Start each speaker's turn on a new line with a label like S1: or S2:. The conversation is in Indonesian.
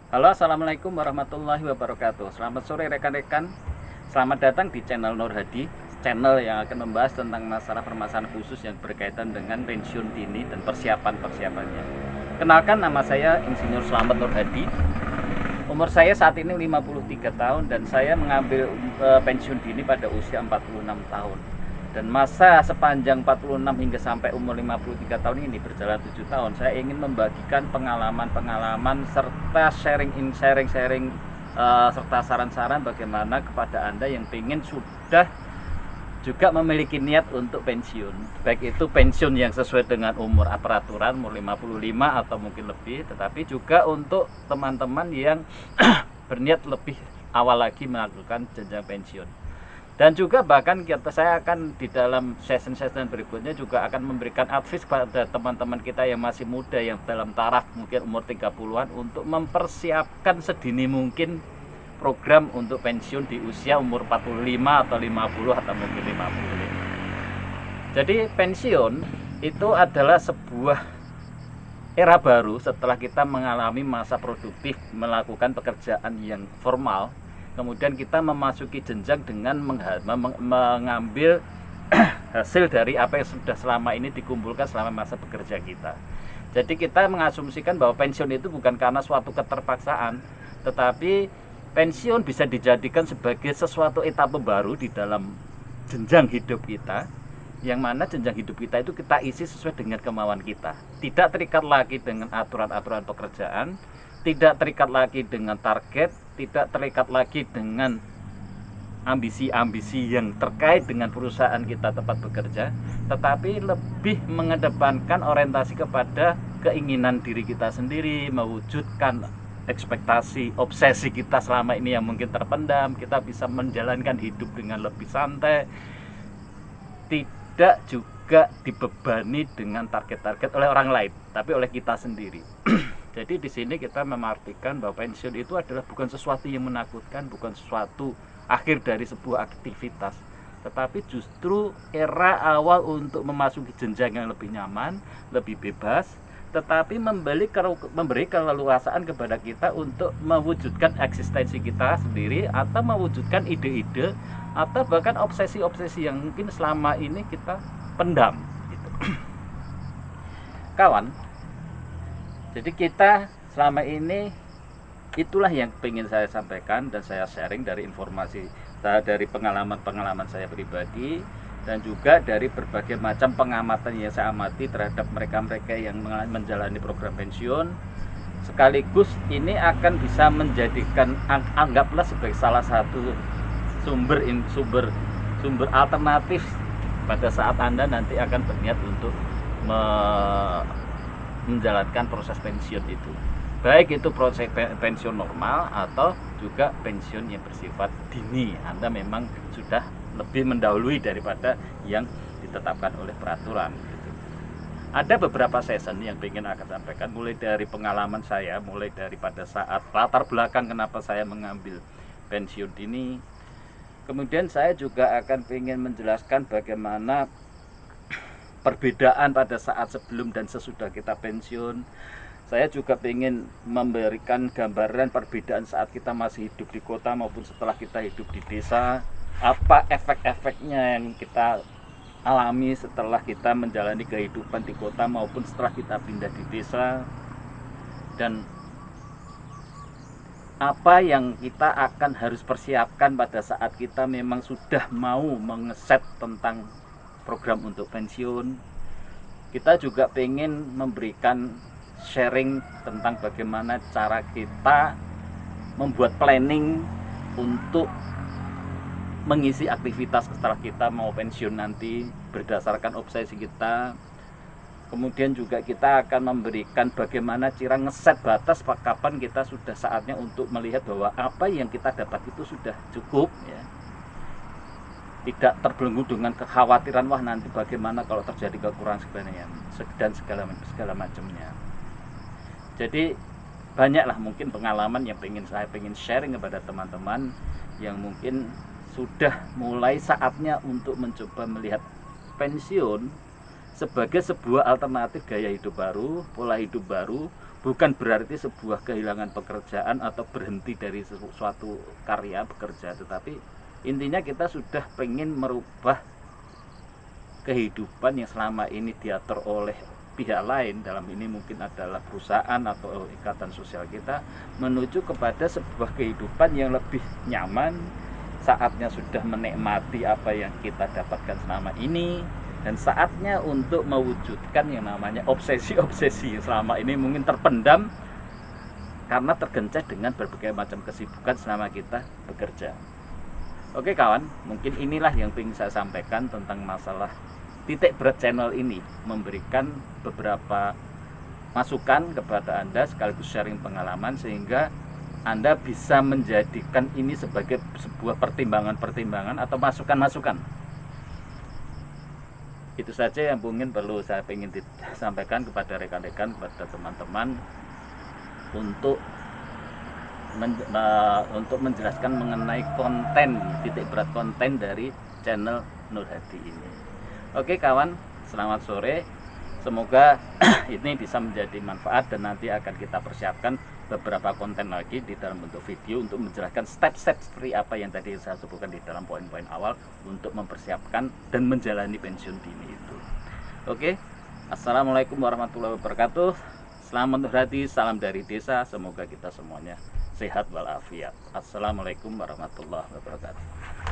S1: Halo, assalamualaikum warahmatullahi wabarakatuh. Selamat sore rekan-rekan. Selamat datang di channel Nur Hadi, channel yang akan membahas tentang masalah permasalahan khusus yang berkaitan dengan pensiun dini dan persiapan-persiapannya. Kenalkan, nama saya Insinyur Slamet Nur Hadi. Umur saya saat ini 53 tahun dan saya mengambil pensiun dini pada usia 46 tahun. Dan masa sepanjang 46 hingga sampai umur 53 tahun ini berjalan 7 tahun, saya ingin membagikan pengalaman-pengalaman serta sharing serta saran-saran bagaimana kepada Anda yang ingin sudah juga memiliki niat untuk pensiun. Baik itu pensiun yang sesuai dengan umur peraturan, umur 55 atau mungkin lebih, tetapi juga untuk teman-teman yang berniat lebih awal lagi melakukan jenjang pensiun. Dan juga bahkan saya akan di dalam session-session berikutnya juga akan memberikan advice kepada teman-teman kita yang masih muda, yang dalam taraf mungkin umur 30-an, untuk mempersiapkan sedini mungkin program untuk pensiun di usia umur 45 atau 50 atau mungkin 55. Jadi pensiun itu adalah sebuah era baru setelah kita mengalami masa produktif melakukan pekerjaan yang formal. Kemudian kita memasuki jenjang dengan mengambil hasil dari apa yang sudah selama ini dikumpulkan selama masa bekerja kita. Jadi kita mengasumsikan bahwa pensiun itu bukan karena suatu keterpaksaan, tetapi pensiun bisa dijadikan sebagai sesuatu etapa baru di dalam jenjang hidup kita, yang mana jenjang hidup kita itu kita isi sesuai dengan kemauan kita. Tidak terikat lagi dengan aturan-aturan pekerjaan, tidak terikat lagi dengan target, tidak terikat lagi dengan ambisi-ambisi yang terkait dengan perusahaan kita tempat bekerja, tetapi lebih mengedepankan orientasi kepada keinginan diri kita sendiri, mewujudkan ekspektasi, obsesi kita selama ini yang mungkin terpendam. Kita bisa menjalankan hidup dengan lebih santai, tidak juga dibebani dengan target-target oleh orang lain, tapi oleh kita sendiri. Jadi di sini kita memartikan bahwa pensiun itu adalah bukan sesuatu yang menakutkan, bukan sesuatu akhir dari sebuah aktivitas, tetapi justru era awal untuk memasuki jenjang yang lebih nyaman, lebih bebas, tetapi memberi keleluasaan kepada kita untuk mewujudkan eksistensi kita sendiri, atau mewujudkan ide-ide, atau bahkan obsesi-obsesi yang mungkin selama ini kita pendam gitu. Kawan, jadi kita selama ini, itulah yang ingin saya sampaikan dan saya sharing dari informasi, dari pengalaman-pengalaman saya pribadi, dan juga dari berbagai macam pengamatan yang saya amati terhadap mereka-mereka yang menjalani program pensiun. Sekaligus ini akan bisa menjadikan, anggaplah sebagai salah satu sumber alternatif pada saat Anda nanti akan berniat untuk menjalankan proses pensiun itu, baik itu proses pensiun normal atau juga pensiun yang bersifat dini. Anda memang sudah lebih mendahului daripada yang ditetapkan oleh peraturan gitu. Ada beberapa session yang ingin akan sampaikan, mulai dari pengalaman saya, mulai dari pada saat latar belakang kenapa saya mengambil pensiun dini. Kemudian saya juga akan ingin menjelaskan bagaimana perbedaan pada saat sebelum dan sesudah kita pensiun. Saya juga ingin memberikan gambaran perbedaan saat kita masih hidup di kota maupun setelah kita hidup di desa. Apa efek-efeknya yang kita alami setelah kita menjalani kehidupan di kota maupun setelah kita pindah di desa. Dan apa yang kita akan harus persiapkan pada saat kita memang sudah mau mengeset tentang program untuk pensiun. Kita juga pengen memberikan sharing tentang bagaimana cara kita membuat planning untuk mengisi aktivitas setelah kita mau pensiun nanti berdasarkan obsesi kita. Kemudian juga kita akan memberikan bagaimana cara ngeset batas kapan kita sudah saatnya untuk melihat bahwa apa yang kita dapat itu sudah cukup ya. Tidak terbelenggu dengan kekhawatiran, wah nanti bagaimana kalau terjadi kekurangan sebenarnya dan segala macamnya. Jadi banyaklah mungkin pengalaman yang saya pengen sharing kepada teman-teman yang mungkin sudah mulai saatnya untuk mencoba melihat pensiun sebagai sebuah alternatif gaya hidup baru, pola hidup baru, bukan berarti sebuah kehilangan pekerjaan atau berhenti dari suatu karya bekerja, tetapi intinya kita sudah ingin merubah kehidupan yang selama ini diatur oleh pihak lain, dalam ini mungkin adalah perusahaan atau ikatan sosial kita, menuju kepada sebuah kehidupan yang lebih nyaman. Saatnya sudah menikmati apa yang kita dapatkan selama ini, dan saatnya untuk mewujudkan yang namanya obsesi-obsesi yang selama ini mungkin terpendam karena tergencet dengan berbagai macam kesibukan selama kita bekerja. Oke kawan, mungkin inilah yang ingin saya sampaikan tentang masalah Titik Berat channel ini, memberikan beberapa masukan kepada Anda sekaligus sharing pengalaman sehingga Anda bisa menjadikan ini sebagai sebuah pertimbangan-pertimbangan atau masukan-masukan. Itu saja yang mungkin perlu saya ingin disampaikan kepada rekan-rekan, kepada teman-teman untuk menjelaskan mengenai konten, titik berat konten dari channel Nur Hadi ini. Oke kawan, selamat sore. Semoga ini bisa menjadi manfaat dan nanti akan kita persiapkan beberapa konten lagi di dalam bentuk video untuk menjelaskan step-step seperti apa yang tadi saya sebutkan di dalam poin-poin awal untuk mempersiapkan dan menjalani pensiun dini itu. Oke, assalamualaikum warahmatullahi wabarakatuh. Selamat Nur Hadi, salam dari desa. Semoga kita semuanya sehat walafiat. Assalamualaikum warahmatullahi wabarakatuh.